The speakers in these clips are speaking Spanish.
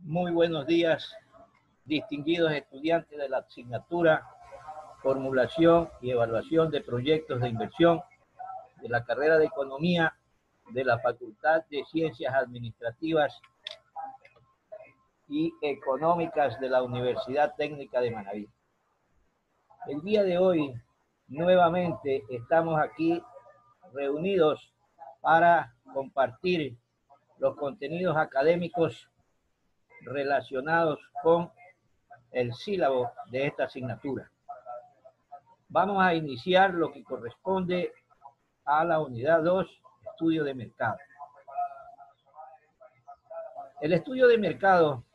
Muy buenos días, distinguidos estudiantes de la asignatura Formulación y Evaluación de Proyectos de Inversión de la carrera de Economía de la Facultad de Ciencias Administrativas y Económicas de la Universidad Técnica de Manabí. El día de hoy, nuevamente, estamos aquí reunidos para compartir los contenidos académicos relacionados con el sílabo de esta asignatura. Vamos a iniciar lo que corresponde a la unidad 2, estudio de mercado. El estudio de mercado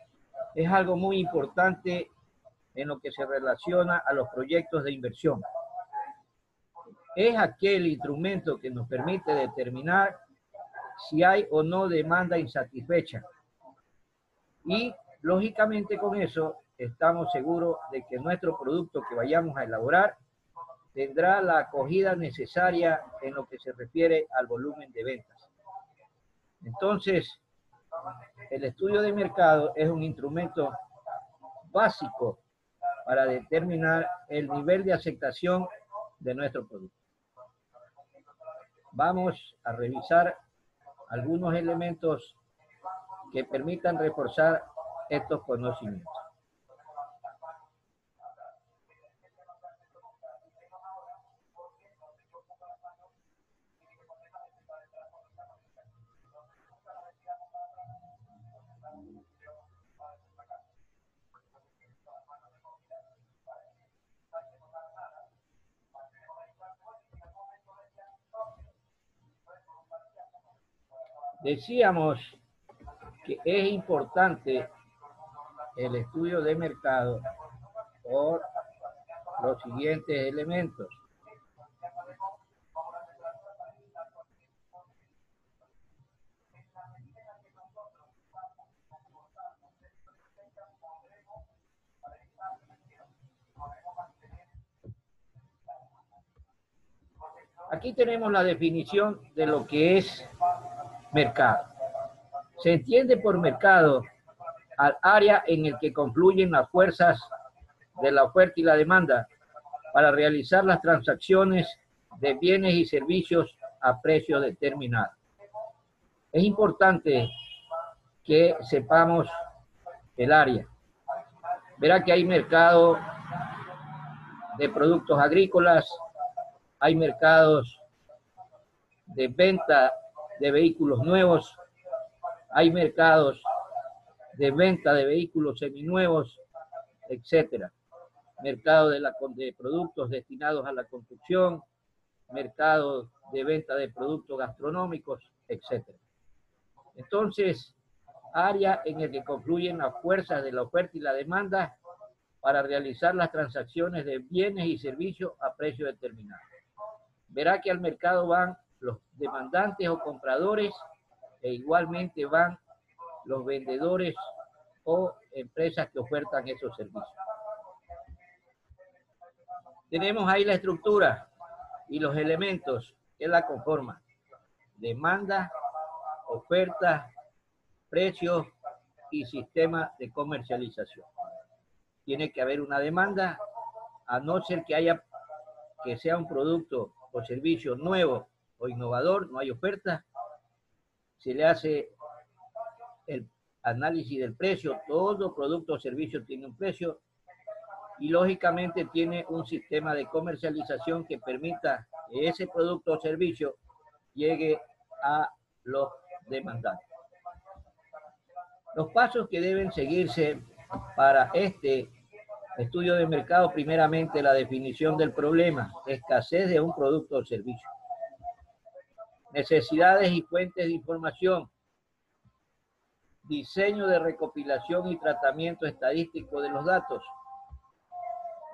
es algo muy importante en lo que se relaciona a los proyectos de inversión. Es aquel instrumento que nos permite determinar si hay o no demanda insatisfecha. Y lógicamente con eso estamos seguros de que nuestro producto que vayamos a elaborar tendrá la acogida necesaria en lo que se refiere al volumen de ventas. Entonces, el estudio de mercado es un instrumento básico para determinar el nivel de aceptación de nuestro producto. Vamos a revisar algunos elementos que permitan reforzar estos conocimientos. Decíamos que es importante el estudio de mercado por los siguientes elementos. Aquí tenemos la definición de lo que es mercado. Se entiende por mercado al área en el que confluyen las fuerzas de la oferta y la demanda para realizar las transacciones de bienes y servicios a precio determinado. Es importante que sepamos el área. Verá que hay mercado de productos agrícolas, hay mercados de venta de vehículos nuevos, hay mercados de venta de vehículos seminuevos, etcétera. Mercado de productos destinados a la construcción, mercado de venta de productos gastronómicos, etcétera. Entonces, área en el que confluyen las fuerzas de la oferta y la demanda para realizar las transacciones de bienes y servicios a precio determinado. Verá que al mercado van los demandantes o compradores e igualmente van los vendedores o empresas que ofertan esos servicios. Tenemos ahí la estructura y los elementos que la conforman: demanda, oferta, precios y sistema de comercialización. Tiene que haber una demanda, a no ser que sea un producto o servicio nuevo o innovador, no hay oferta. Se le hace el análisis del precio. Todo producto o servicio tiene un precio y lógicamente tiene un sistema de comercialización que permita que ese producto o servicio llegue a los demandantes. Los pasos que deben seguirse para este estudio de mercado: primeramente, la definición del problema, escasez de un producto o servicio. Necesidades y fuentes de información. Diseño de recopilación y tratamiento estadístico de los datos.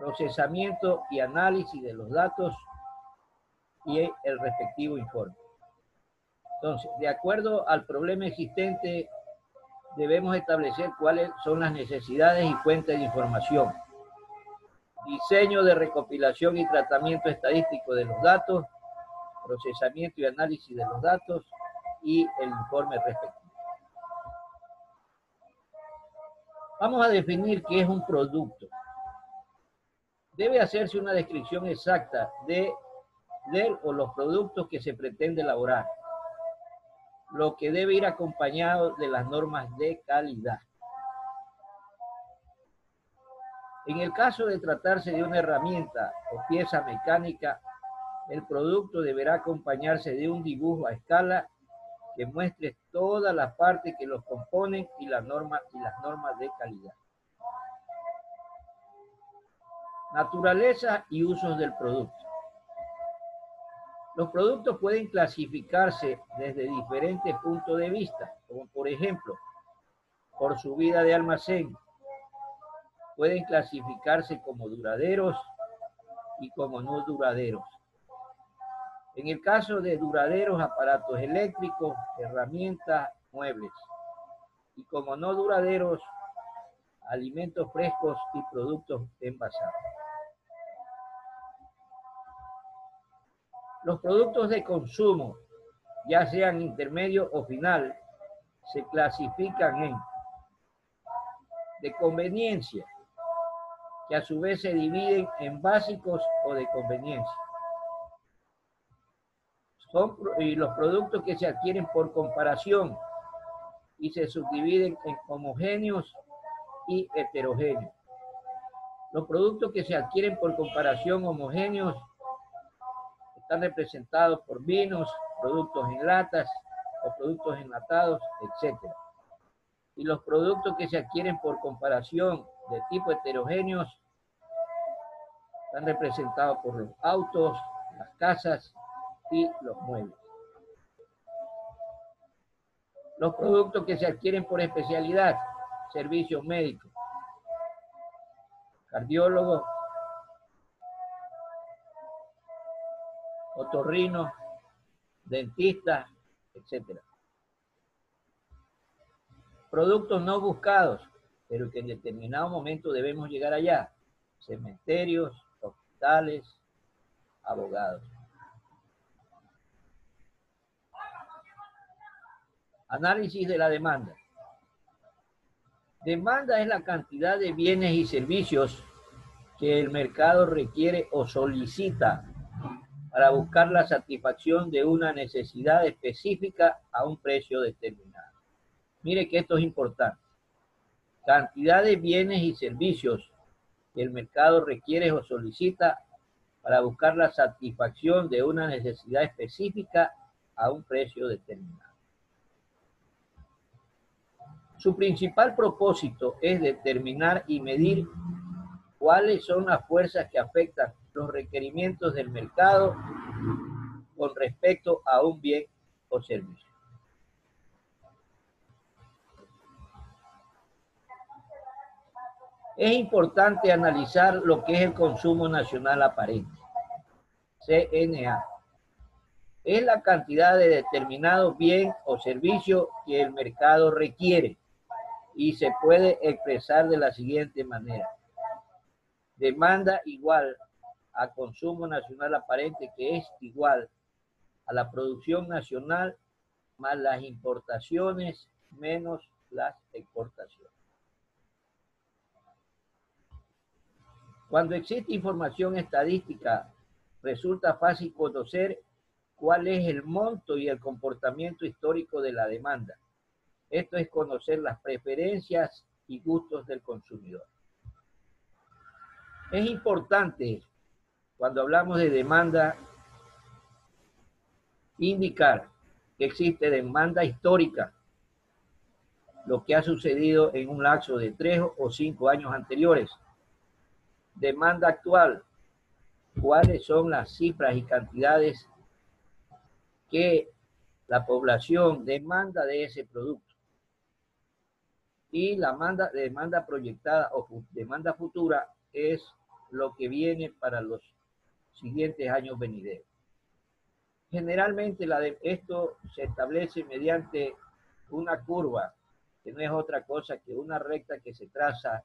Procesamiento y análisis de los datos y el respectivo informe. Entonces, de acuerdo al problema existente, debemos establecer cuáles son las necesidades y fuentes de información. Diseño de recopilación y tratamiento estadístico de los datos, procesamiento y análisis de los datos y el informe respectivo. Vamos a definir qué es un producto. Debe hacerse una descripción exacta del o los productos que se pretende elaborar, lo que debe ir acompañado de las normas de calidad. En el caso de tratarse de una herramienta o pieza mecánica, el producto deberá acompañarse de un dibujo a escala que muestre todas las partes que los componen y las normas de calidad. Naturaleza y usos del producto. Los productos pueden clasificarse desde diferentes puntos de vista, como por ejemplo, por su vida de almacén. Pueden clasificarse como duraderos y como no duraderos. En el caso de duraderos, aparatos eléctricos, herramientas, muebles. Y como no duraderos, alimentos frescos y productos envasados. Los productos de consumo, ya sean intermedio o final, se clasifican en de conveniencia, que a su vez se dividen en básicos o de conveniencia. Son los productos que se adquieren por comparación y se subdividen en homogéneos y heterogéneos. Los productos que se adquieren por comparación homogéneos están representados por vinos, productos en latas o productos enlatados, etc. Y los productos que se adquieren por comparación de tipo heterogéneos están representados por los autos, las casas y los muebles. Los productos que se adquieren por especialidad, servicios médicos, cardiólogos, otorrinos, dentistas, etc. Productos no buscados, pero que en determinado momento debemos llegar allá. Cementerios, hospitales, abogados. Análisis de la demanda. Demanda es la cantidad de bienes y servicios que el mercado requiere o solicita para buscar la satisfacción de una necesidad específica a un precio determinado. Mire que esto es importante. Cantidad de bienes y servicios que el mercado requiere o solicita para buscar la satisfacción de una necesidad específica a un precio determinado. Su principal propósito es determinar y medir cuáles son las fuerzas que afectan los requerimientos del mercado con respecto a un bien o servicio. Es importante analizar lo que es el consumo nacional aparente, CNA. Es la cantidad de determinado bien o servicio que el mercado requiere y se puede expresar de la siguiente manera. Demanda igual a consumo nacional aparente, que es igual a la producción nacional más las importaciones menos las exportaciones. Cuando existe información estadística, resulta fácil conocer cuál es el monto y el comportamiento histórico de la demanda. Esto es conocer las preferencias y gustos del consumidor. Es importante, cuando hablamos de demanda, indicar que existe demanda histórica, lo que ha sucedido en un lapso de 3 o 5 años anteriores. Demanda actual, cuáles son las cifras y cantidades que la población demanda de ese producto. Y la demanda proyectada o demanda futura es lo que viene para los siguientes años venideros. Generalmente esto se establece mediante una curva, que no es otra cosa que una recta que se traza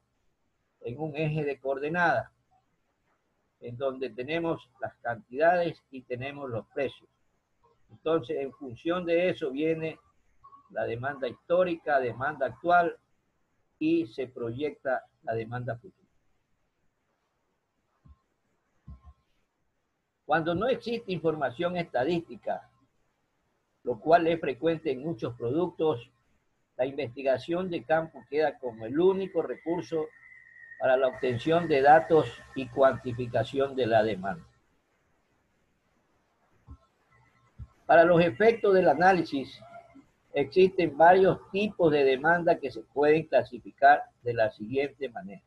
en un eje de coordenadas, en donde tenemos las cantidades y tenemos los precios. Entonces, en función de eso viene la demanda histórica, demanda actual y se proyecta la demanda futura. Cuando no existe información estadística, lo cual es frecuente en muchos productos, la investigación de campo queda como el único recurso para la obtención de datos y cuantificación de la demanda. Para los efectos del análisis, existen varios tipos de demanda que se pueden clasificar de la siguiente manera.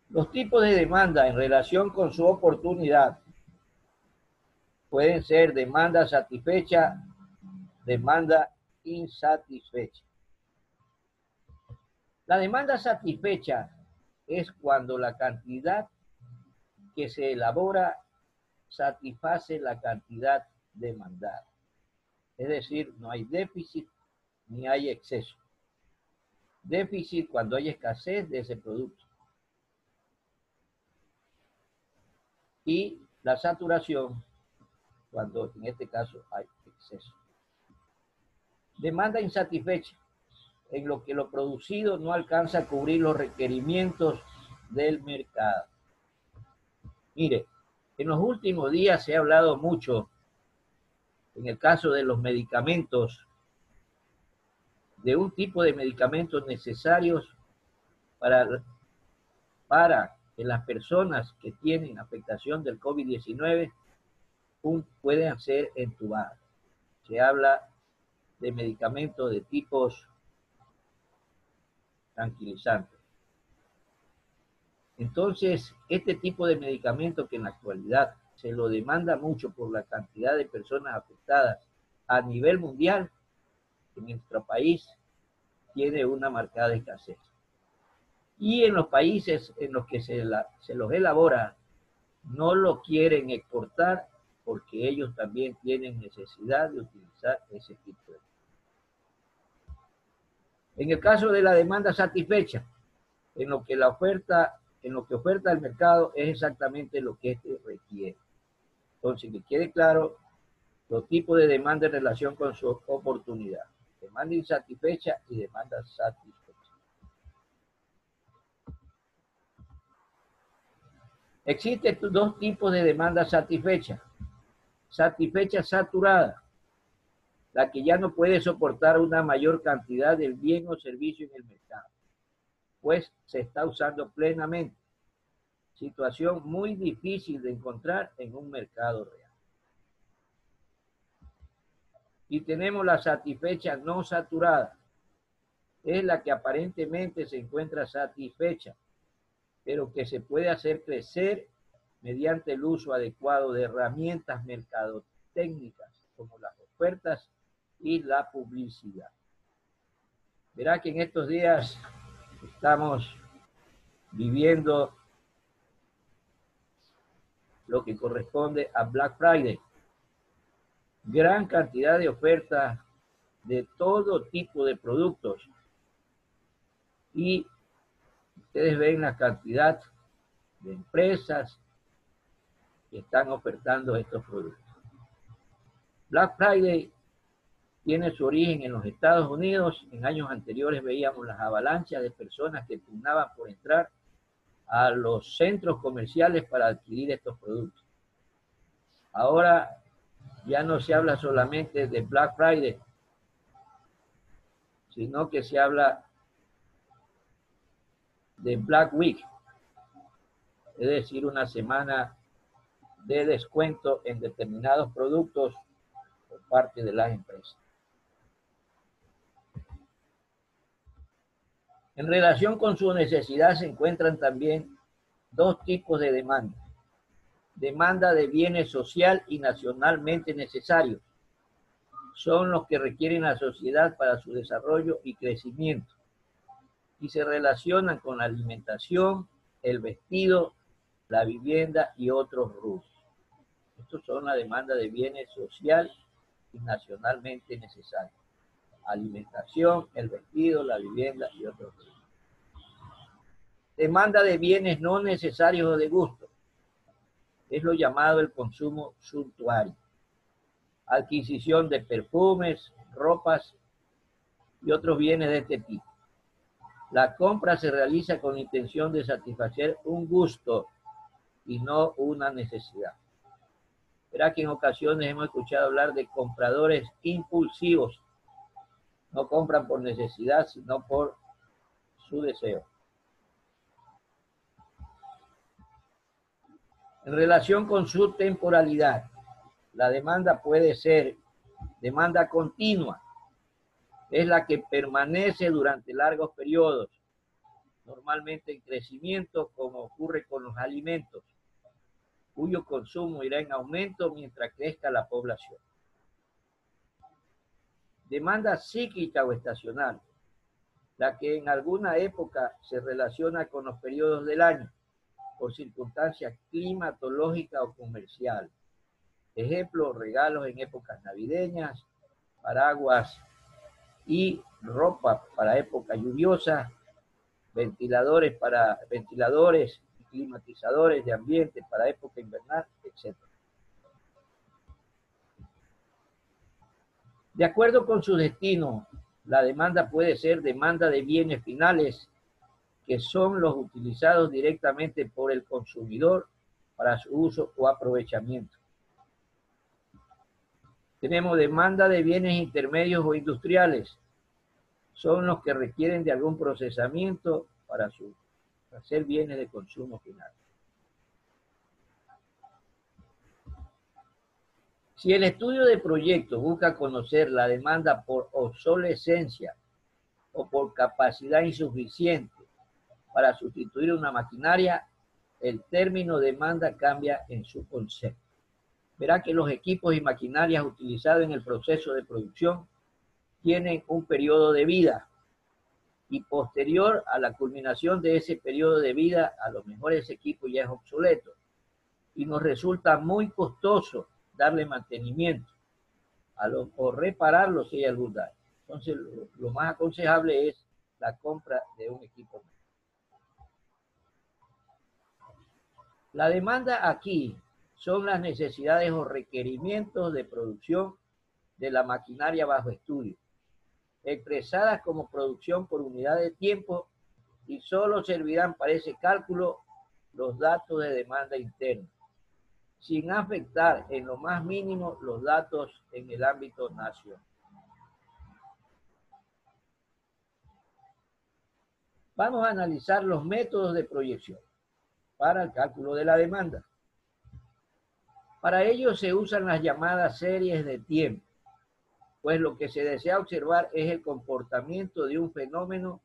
Los tipos de demanda en relación con su oportunidad pueden ser demanda satisfecha, demanda insatisfecha. La demanda satisfecha es cuando la cantidad que se elabora satisface la cantidad demandada. Es decir, no hay déficit ni hay exceso. Déficit cuando hay escasez de ese producto. Y la saturación cuando en este caso hay exceso. Demanda insatisfecha, en lo que lo producido no alcanza a cubrir los requerimientos del mercado. Mire, en los últimos días se ha hablado mucho, en el caso de los medicamentos, de un tipo de medicamentos necesarios para que las personas que tienen afectación del COVID-19 puedan ser entubadas. Se habla de medicamentos de tipos tranquilizantes. Entonces, este tipo de medicamento que en la actualidad se lo demanda mucho por la cantidad de personas afectadas a nivel mundial, en nuestro país tiene una marcada escasez. Y en los países en los que se los elabora, no lo quieren exportar porque ellos también tienen necesidad de utilizar ese tipo de. En el caso de la demanda satisfecha, en lo que oferta el mercado es exactamente lo que éste requiere. Entonces, que quede claro los tipos de demanda en relación con su oportunidad. Demanda insatisfecha y demanda satisfecha. Existen dos tipos de demanda satisfecha. Satisfecha saturada, la que ya no puede soportar una mayor cantidad del bien o servicio en el mercado, pues se está usando plenamente. Situación muy difícil de encontrar en un mercado real. Y tenemos la satisfecha no saturada. Es la que aparentemente se encuentra satisfecha, pero que se puede hacer crecer mediante el uso adecuado de herramientas mercadotécnicas como las ofertas y la publicidad. Verá que en estos días estamos viviendo lo que corresponde a Black Friday. Gran cantidad de ofertas de todo tipo de productos. Y ustedes ven la cantidad de empresas que están ofertando estos productos. Black Friday tiene su origen en los Estados Unidos. En años anteriores veíamos las avalanchas de personas que pugnaban por entrar a los centros comerciales para adquirir estos productos. Ahora ya no se habla solamente de Black Friday, sino que se habla de Black Week, es decir, una semana de descuento en determinados productos por parte de las empresas. En relación con su necesidad se encuentran también dos tipos de demanda. Demanda de bienes social y nacionalmente necesarios. Son los que requieren la sociedad para su desarrollo y crecimiento. Y se relacionan con la alimentación, el vestido, la vivienda y otros rubros. Estos son la demanda de bienes social y nacionalmente necesarios. Alimentación, el vestido, la vivienda y otros rubros. Demanda de bienes no necesarios o de gusto. Es lo llamado el consumo suntuario. adquisición de perfumes, ropas y otros bienes de este tipo. La compra se realiza con intención de satisfacer un gusto y no una necesidad. Verá que en ocasiones hemos escuchado hablar de compradores impulsivos. No compran por necesidad, sino por su deseo. En relación con su temporalidad, la demanda puede ser demanda continua. Es la que permanece durante largos periodos, normalmente en crecimiento, como ocurre con los alimentos, cuyo consumo irá en aumento mientras crezca la población. Demanda cíclica o estacional, la que en alguna época se relaciona con los periodos del año, por circunstancias climatológicas o comerciales. Ejemplo, regalos en épocas navideñas, paraguas y ropa para época lluviosa, ventiladores y climatizadores de ambiente para época invernal, etc. De acuerdo con su destino, la demanda puede ser demanda de bienes finales, que son los utilizados directamente por el consumidor para su uso o aprovechamiento. Tenemos demanda de bienes intermedios o industriales. Son los que requieren de algún procesamiento para hacer bienes de consumo final. Si el estudio de proyecto busca conocer la demanda por obsolescencia o por capacidad insuficiente para sustituir una maquinaria, el término demanda cambia en su concepto. Verá que los equipos y maquinarias utilizados en el proceso de producción tienen un periodo de vida y posterior a la culminación de ese periodo de vida, a lo mejor ese equipo ya es obsoleto y nos resulta muy costoso darle mantenimiento o repararlo si hay algún daño. Entonces, lo más aconsejable es la compra de un equipo. La demanda aquí son las necesidades o requerimientos de producción de la maquinaria bajo estudio, expresadas como producción por unidad de tiempo, y solo servirán para ese cálculo los datos de demanda interna, sin afectar en lo más mínimo los datos en el ámbito nacional. Vamos a analizar los métodos de proyección para el cálculo de la demanda. Para ello se usan las llamadas series de tiempo, pues lo que se desea observar es el comportamiento de un fenómeno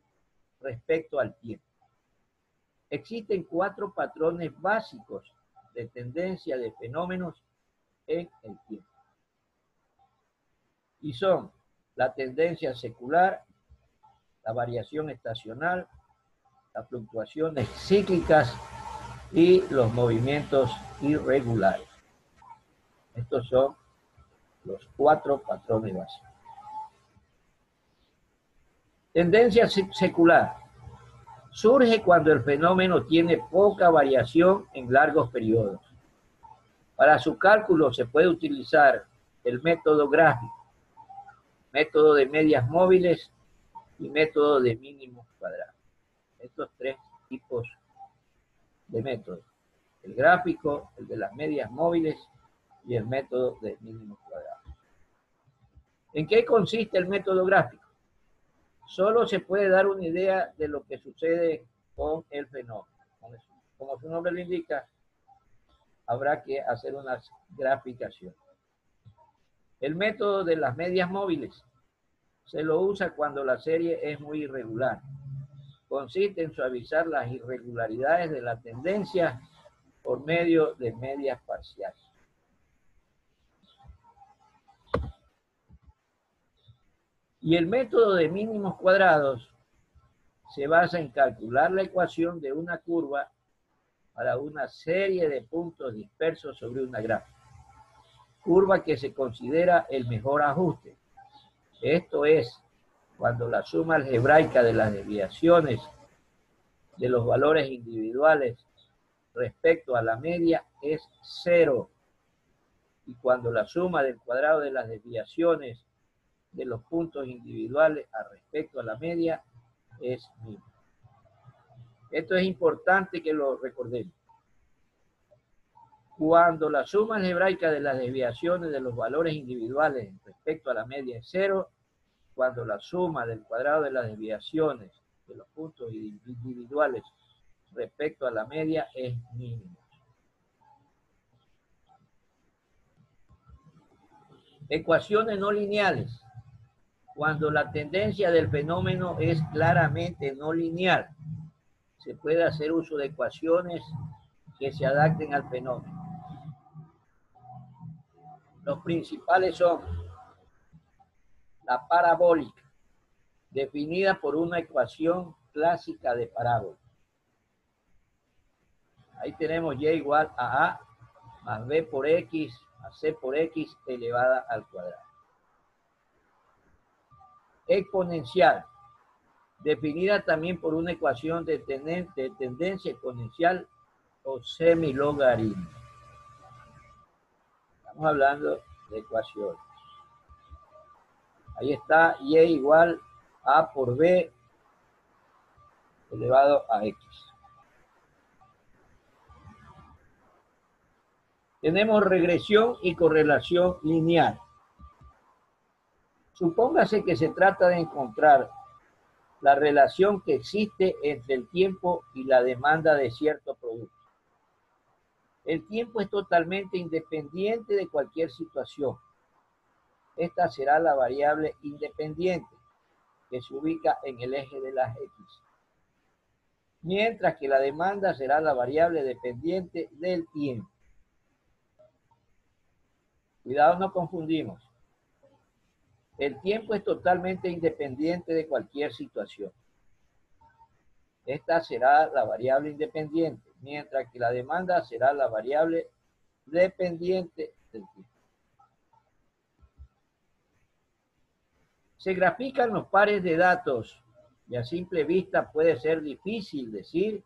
respecto al tiempo. Existen 4 patrones básicos de tendencia de fenómenos en el tiempo. Y son la tendencia secular, la variación estacional, las fluctuaciones cíclicas y los movimientos irregulares. Estos son los 4 patrones básicos. Tendencia secular. Surge cuando el fenómeno tiene poca variación en largos periodos. Para su cálculo se puede utilizar el método gráfico, método de medias móviles y método de mínimos cuadrados. Estos 3 tipos de métodos: el gráfico, el de las medias móviles y el método de mínimos cuadrados. ¿En qué consiste el método gráfico? Solo se puede dar una idea de lo que sucede con el fenómeno. Como su nombre lo indica, habrá que hacer una graficación. El método de las medias móviles se lo usa cuando la serie es muy irregular. Consiste en suavizar las irregularidades de la tendencia por medio de medias parciales. Y el método de mínimos cuadrados se basa en calcular la ecuación de una curva para una serie de puntos dispersos sobre una gráfica. Curva que se considera el mejor ajuste. Esto es, cuando la suma algebraica de las desviaciones de los valores individuales respecto a la media es 0 y cuando la suma del cuadrado de las desviaciones de los puntos individuales respecto a la media es mínima. Esto es importante que lo recordemos. Cuando la suma algebraica de las desviaciones de los valores individuales respecto a la media es 0, cuando la suma del cuadrado de las desviaciones de los puntos individuales respecto a la media es mínima. Ecuaciones no lineales. Cuando la tendencia del fenómeno es claramente no lineal, se puede hacer uso de ecuaciones que se adapten al fenómeno. Los principales son la parabólica, definida por una ecuación clásica de parábola. Ahí tenemos y igual a A más B por X más C por X elevada al cuadrado. Exponencial, definida también por una ecuación de tendencia exponencial o semilogaritmo. Estamos hablando de ecuaciones. Ahí está y igual a por B elevado a X. Tenemos regresión y correlación lineal. Supóngase que se trata de encontrar la relación que existe entre el tiempo y la demanda de cierto producto. El tiempo es totalmente independiente de cualquier situación. Esta será la variable independiente que se ubica en el eje de las X. Mientras que la demanda será la variable dependiente del tiempo. Cuidado, no confundimos. El tiempo es totalmente independiente de cualquier situación. Esta será la variable independiente, mientras que la demanda será la variable dependiente del tiempo. Se grafican los pares de datos y a simple vista puede ser difícil decir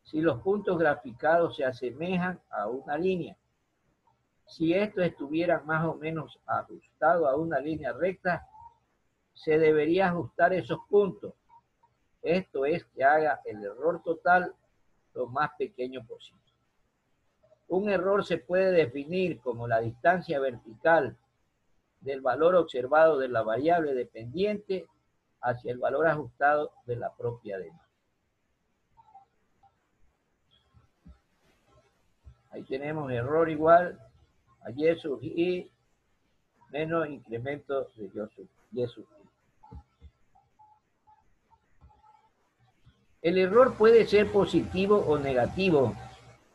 si los puntos graficados se asemejan a una línea. Si estos estuvieran más o menos ajustados a una línea recta, se debería ajustar esos puntos. Esto es que haga el error total lo más pequeño posible. Un error se puede definir como la distancia vertical del valor observado de la variable dependiente hacia el valor ajustado de la propia demanda. Ahí tenemos error igual a Y sub I menos incremento de Y sub I. El error puede ser positivo o negativo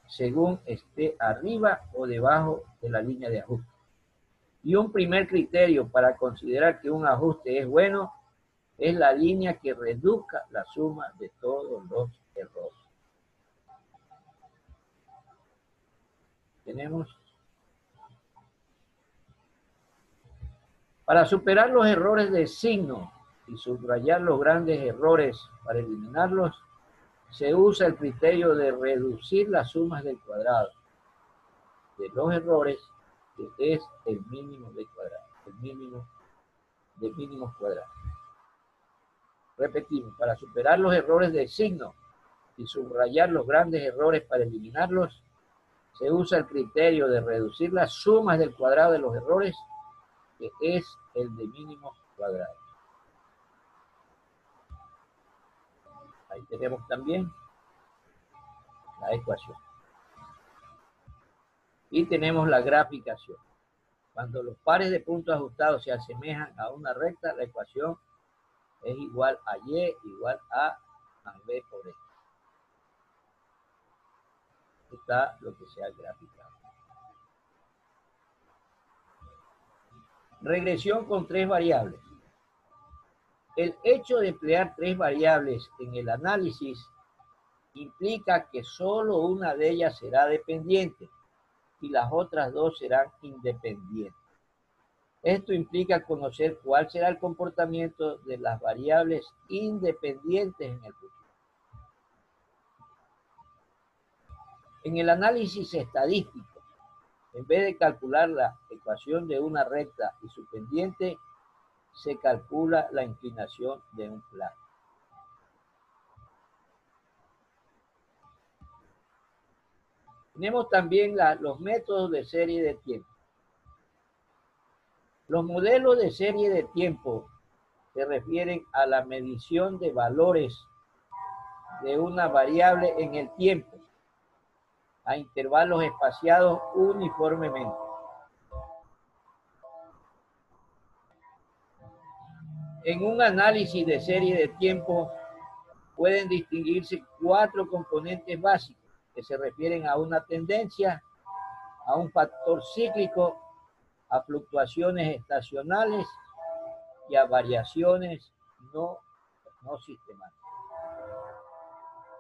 según esté arriba o debajo de la línea de ajuste. Y un primer criterio para considerar que un ajuste es bueno es la línea que reduzca la suma de todos los errores. Tenemos. Para superar los errores de signo y subrayar los grandes errores para eliminarlos, se usa el criterio de reducir las sumas del cuadrado de los errores, que es el mínimo de cuadrado, el mínimo de mínimos cuadrados. Repetimos, para superar los errores de signo y subrayar los grandes errores para eliminarlos, se usa el criterio de reducir las sumas del cuadrado de los errores, que es el de mínimos cuadrados. Ahí tenemos también la ecuación. Y tenemos la graficación. Cuando los pares de puntos ajustados se asemejan a una recta, la ecuación es igual a Y igual a más B por X. Está lo que se ha graficado. Regresión con tres variables. El hecho de emplear tres variables en el análisis implica que solo una de ellas será dependiente y las otras dos serán independientes. Esto implica conocer cuál será el comportamiento de las variables independientes en el futuro. En el análisis estadístico, En vez de calcular la ecuación de una recta y su pendiente, se calcula la inclinación de un plano. Tenemos también los métodos de serie de tiempo. Los modelos de serie de tiempo se refieren a la medición de valores de una variable en el tiempo, a intervalos espaciados uniformemente. En un análisis de serie de tiempo pueden distinguirse 4 componentes básicos que se refieren a una tendencia, a un factor cíclico, a fluctuaciones estacionales y a variaciones no sistemáticas.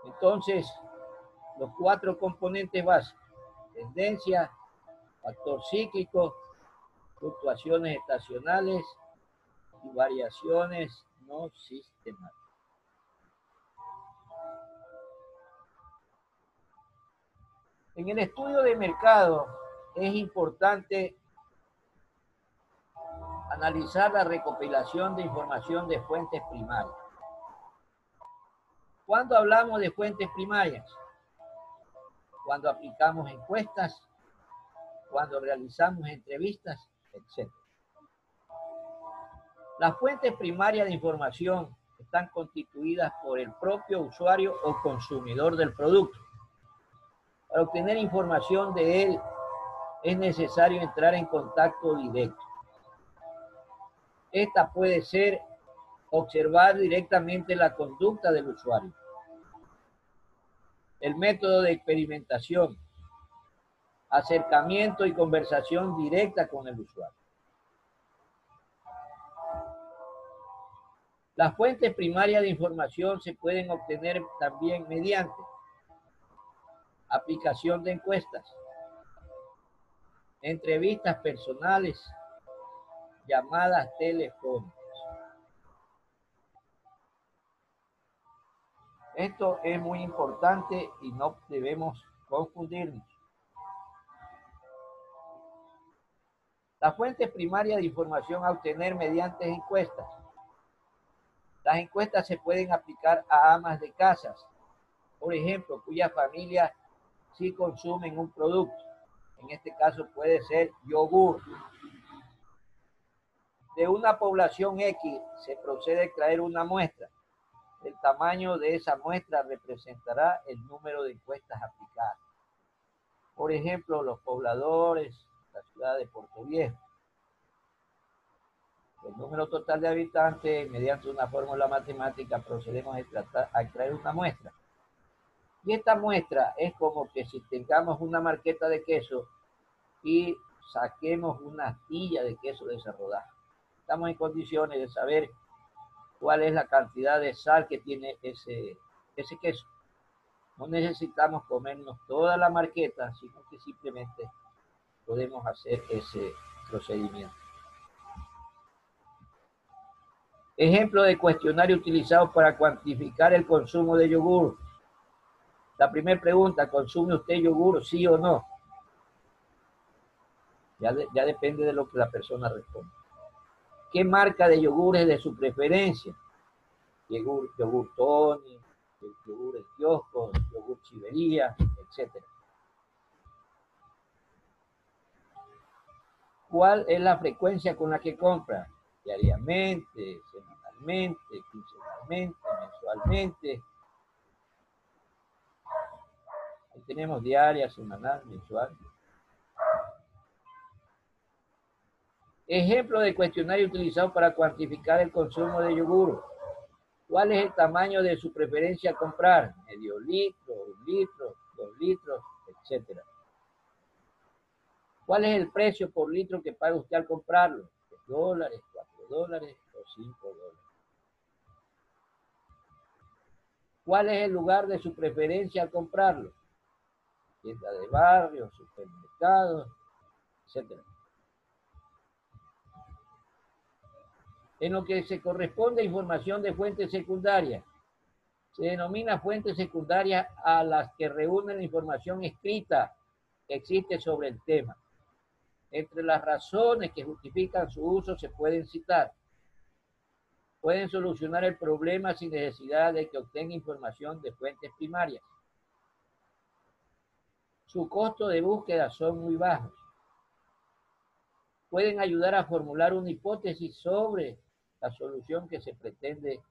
Entonces, los 4 componentes básicos: tendencia, factor cíclico, fluctuaciones estacionales y variaciones no sistemáticas. En el estudio de mercado es importante analizar la recopilación de información de fuentes primarias. ¿Cuándo hablamos de fuentes primarias? Cuando aplicamos encuestas, cuando realizamos entrevistas, etc. Las fuentes primarias de información están constituidas por el propio usuario o consumidor del producto. Para obtener información de él es necesario entrar en contacto directo. Esta puede ser observar directamente la conducta del usuario, el método de experimentación, acercamiento y conversación directa con el usuario. Las fuentes primarias de información se pueden obtener también mediante aplicación de encuestas, entrevistas personales, llamadas telefónicas. Esto es muy importante y no debemos confundirnos. Las fuentes primarias de información a obtener mediante encuestas. Las encuestas se pueden aplicar a amas de casas, por ejemplo, cuya familia sí consumen un producto. En este caso puede ser yogur. De una población X se procede a extraer una muestra. El tamaño de esa muestra representará el número de encuestas aplicadas. Por ejemplo, los pobladores, la ciudad de Puerto Viejo. El número total de habitantes, mediante una fórmula matemática, procedemos a extraer una muestra. Y esta muestra es como que si tengamos una marqueta de queso y saquemos una astilla de queso de esa rodaja. Estamos en condiciones de saber cuál es la cantidad de sal que tiene ese queso. No necesitamos comernos toda la marqueta, sino que simplemente podemos hacer ese procedimiento. Ejemplo de cuestionario utilizado para cuantificar el consumo de yogur. La primera pregunta: ¿consume usted yogur, sí o no? Ya depende de lo que la persona responda. ¿Qué marca de yogur es de su preferencia? Yogur Tony, yogur El Kiosco, yogur Chivería, etc. ¿Cuál es la frecuencia con la que compra? Diariamente, semanalmente, quincenalmente, mensualmente. Ahí tenemos diaria, semanal, mensual. Ejemplo de cuestionario utilizado para cuantificar el consumo de yogur. ¿Cuál es el tamaño de su preferencia a comprar? Medio litro, 1 litro, 2 litros, etc. ¿Cuál es el precio por litro que paga usted al comprarlo? $3, $4 o $5. ¿Cuál es el lugar de su preferencia al comprarlo? Tienda de barrio, supermercados, etc. En lo que se corresponde a información de fuentes secundarias, se denomina fuentes secundarias a las que reúnen la información escrita que existe sobre el tema. Entre las razones que justifican su uso se pueden citar: pueden solucionar el problema sin necesidad de que obtenga información de fuentes primarias. Su costo de búsqueda son muy bajos. Pueden ayudar a formular una hipótesis sobre la solución que se pretende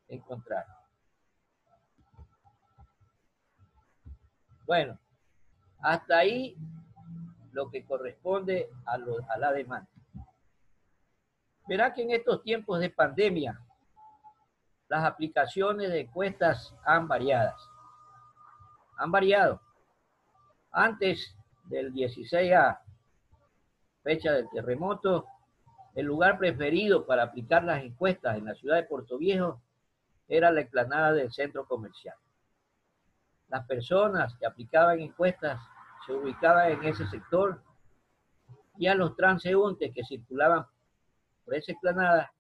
encontrar. Bueno, hasta ahí lo que corresponde a la demanda. Verá que en estos tiempos de pandemia, las aplicaciones de encuestas han variado. Antes del 16A, fecha del terremoto, el lugar preferido para aplicar las encuestas en la ciudad de Puerto Viejo era la explanada del centro comercial. Las personas que aplicaban encuestas se ubicaban en ese sector y a los transeúntes que circulaban por esa explanada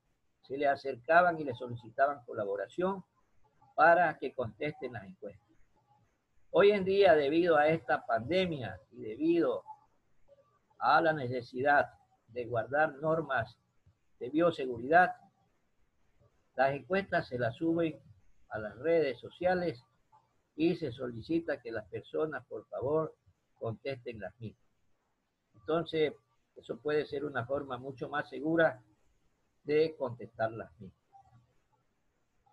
se le acercaban y le solicitaban colaboración para que contesten las encuestas. Hoy en día, debido a esta pandemia y debido a la necesidad de guardar normas de bioseguridad, las encuestas se las suben a las redes sociales y se solicita que las personas, por favor, contesten las mismas. Entonces, eso puede ser una forma mucho más segura de contestar las mismas.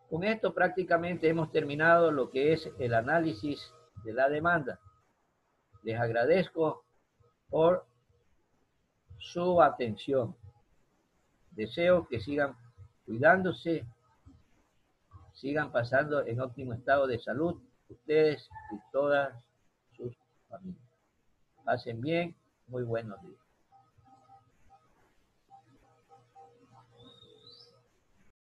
Con esto prácticamente hemos terminado lo que es el análisis de la demanda. Les agradezco por su atención. Deseo que sigan cuidándose, sigan pasando en óptimo estado de salud ustedes y todas sus familias. Pasen bien, muy buenos días.